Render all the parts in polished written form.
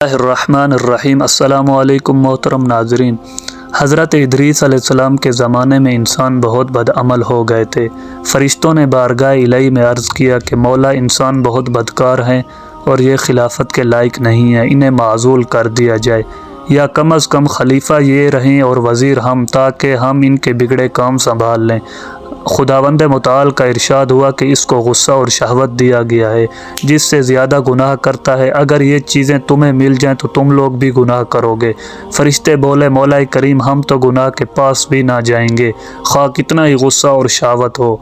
الرحمن الرحیم۔ السلام علیکم محترم ناظرین۔ حضرت ادریس علیہ السلام کے زمانے میں انسان بہت بدعمل ہو گئے تھے۔ فرشتوں نے بارگاہ الہی میں عرض کیا کہ مولا، انسان بہت بدکار ہیں اور یہ خلافت کے لائق نہیں ہیں، انہیں معزول کر دیا جائے، یا کم از کم خلیفہ یہ رہیں اور وزیر ہم، تاکہ ہم ان کے بگڑے کام سنبھال لیں۔ خداوند متعال کا ارشاد ہوا کہ اس کو غصہ اور شہوت دیا گیا ہے، جس سے زیادہ گناہ کرتا ہے، اگر یہ چیزیں تمہیں مل جائیں تو تم لوگ بھی گناہ کرو گے۔ فرشتے بولے، مولا کریم، ہم تو گناہ کے پاس بھی نہ جائیں گے، خواہ کتنا ہی غصہ اور شہوت ہو۔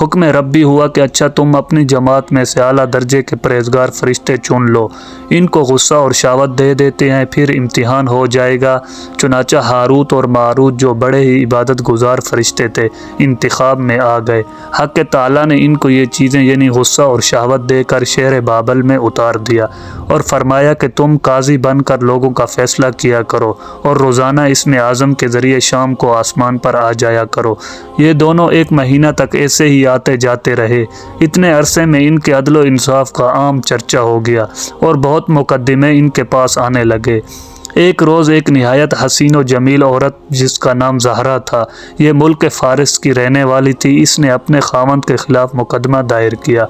حکم ربی ہوا کہ اچھا، تم اپنی جماعت میں سے اعلیٰ درجے کے پرہیزگار فرشتے چن لو، ان کو غصہ اور شہوت دے دیتے ہیں، پھر امتحان ہو جائے گا۔ چنانچہ ہاروت اور ماروت، جو بڑے ہی عبادت گزار فرشتے تھے، انتخاب میں آ گئے۔ حق تعالیٰ نے ان کو یہ چیزیں یعنی غصہ اور شہوت دے کر شہر بابل میں اتار دیا اور فرمایا کہ تم قاضی بن کر لوگوں کا فیصلہ کیا کرو اور روزانہ اسم اعظم کے ذریعے شام کو آسمان پر آ جایا کرو۔ یہ دونوں 1 مہینہ تک ایسے ہی آتے جاتے رہے۔ اتنے عرصے میں ان کے عدل و انصاف کا عام چرچا ہو گیا اور بہت مقدمے ان کے پاس آنے لگے۔ ایک روز ایک نہایت حسین و جمیل عورت، جس کا نام زہرا تھا، یہ ملک فارس کی رہنے والی تھی، اس نے اپنے خاوند کے خلاف مقدمہ دائر کیا۔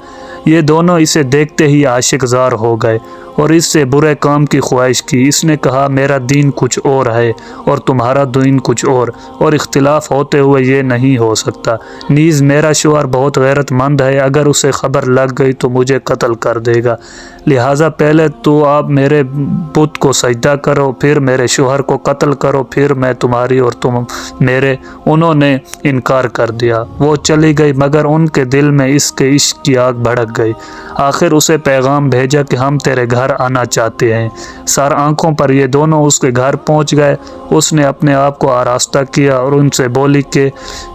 یہ دونوں اسے دیکھتے ہی عاشق زار ہو گئے اور اس سے برے کام کی خواہش کی۔ اس نے کہا، میرا دین کچھ اور ہے اور تمہارا دین کچھ اور اختلاف ہوتے ہوئے یہ نہیں ہو سکتا۔ نیز میرا شوہر بہت غیرت مند ہے، اگر اسے خبر لگ گئی تو مجھے قتل کر دے گا، لہٰذا پہلے تو آپ میرے بت کو سجدہ کرو، پھر میرے شوہر کو قتل کرو، پھر میں تمہاری اور تم میرے۔ انہوں نے انکار کر دیا۔ وہ چلی گئی، مگر ان کے دل میں اس کے عشق کی آگ بھڑک گئی۔ آخر اسے پیغام بھیجا کہ ہم تیرے گھر آنا چاہتے ہیں۔ سر آنکھوں پر یہ دونوں اس کے گھر پہنچ گئے۔ اس نے اپنے آپ کو آراستہ کیا اور ان سے بولی کہ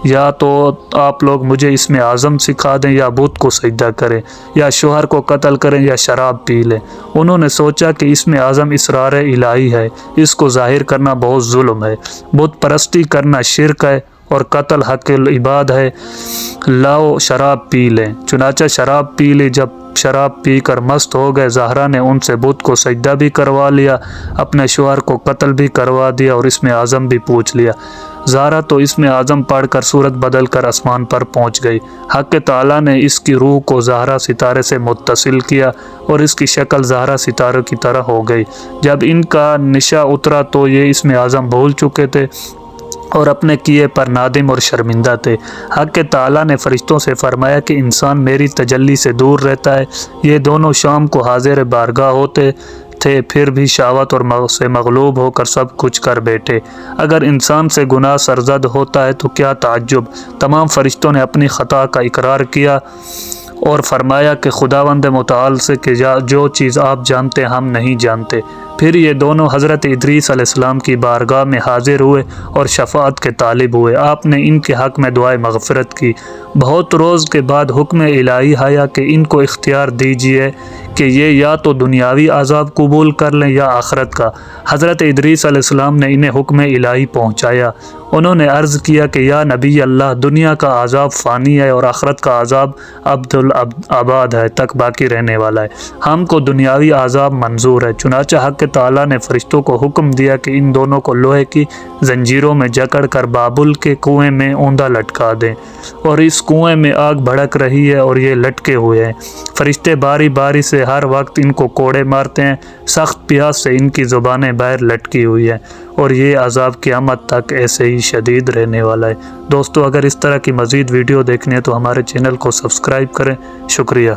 یا تو آپ لوگ مجھے اسم اعظم سکھا دیں، یا بت کو سجدہ کریں، یا شوہر کو قتل کریں، یا شراب پی لیں۔ انہوں نے سوچا کہ اسم اعظم اسرار الہی ہے، اس کو ظاہر کرنا بہت ظلم ہے، بت پرستی کرنا شرک ہے اور قتل حق العباد ہے، لاؤ شراب پی لیں۔ چنانچہ شراب پی لی۔ جب شراب پی کر مست ہو گئے، زہرا نے ان سے بت کو سجدہ بھی کروا لیا، اپنے شوہر کو قتل بھی کروا دیا اور اسم اعظم بھی پوچھ لیا۔ زہرا تو اسم اعظم پڑھ کر صورت بدل کر آسمان پر پہنچ گئی۔ حق تعالیٰ نے اس کی روح کو زہرا ستارے سے متصل کیا اور اس کی شکل زہرا ستارے کی طرح ہو گئی۔ جب ان کا نشہ اترا تو یہ اسم اعظم بھول چکے تھے اور اپنے کیے پر نادم اور شرمندہ تھے۔ حق تعالیٰ نے فرشتوں سے فرمایا کہ انسان میری تجلی سے دور رہتا ہے۔ یہ دونوں شام کو حاضر بارگاہ ہوتے تھے، پھر بھی شہوت اور سے مغلوب ہو کر سب کچھ کر بیٹھے۔ اگر انسان سے گناہ سرزد ہوتا ہے تو کیا تعجب۔ تمام فرشتوں نے اپنی خطا کا اقرار کیا اور فرمایا کہ خداوند متعال سے کہ جو چیز آپ جانتے ہم نہیں جانتے۔ پھر یہ دونوں حضرت ادریس علیہ السلام کی بارگاہ میں حاضر ہوئے اور شفاعت کے طالب ہوئے۔ آپ نے ان کے حق میں دعائے مغفرت کی۔ بہت روز کے بعد حکم الہی آیا کہ ان کو اختیار دیجیے کہ یہ یا تو دنیاوی عذاب قبول کر لیں یا آخرت کا۔ حضرت ادریس علیہ السلام نے انہیں حکم الہی پہنچایا۔ انہوں نے عرض کیا کہ یا نبی اللہ، دنیا کا عذاب فانی ہے اور آخرت کا عذاب ابد ہے، تک باقی رہنے والا ہے۔ ہم کو دنیاوی عذاب منظور ہے۔ چنانچہ حق تعالیٰ نے فرشتوں کو حکم دیا کہ ان دونوں کو لوہے کی زنجیروں میں جکڑ کر بابل کے کنویں میں اوندا لٹکا دیں، اور اس کنویں میں آگ بھڑک رہی ہے اور یہ لٹکے ہوئے ہیں۔ فرشتے باری باری سے ہر وقت ان کو کوڑے مارتے ہیں، سخت پیاس سے ان کی زبانیں باہر لٹکی ہوئی ہیں، اور یہ عذاب قیامت تک ایسے ہی شدید رہنے والا ہے۔ دوستو، اگر اس طرح کی مزید ویڈیو دیکھنی ہے تو ہمارے چینل کو سبسکرائب کریں۔ شکریہ۔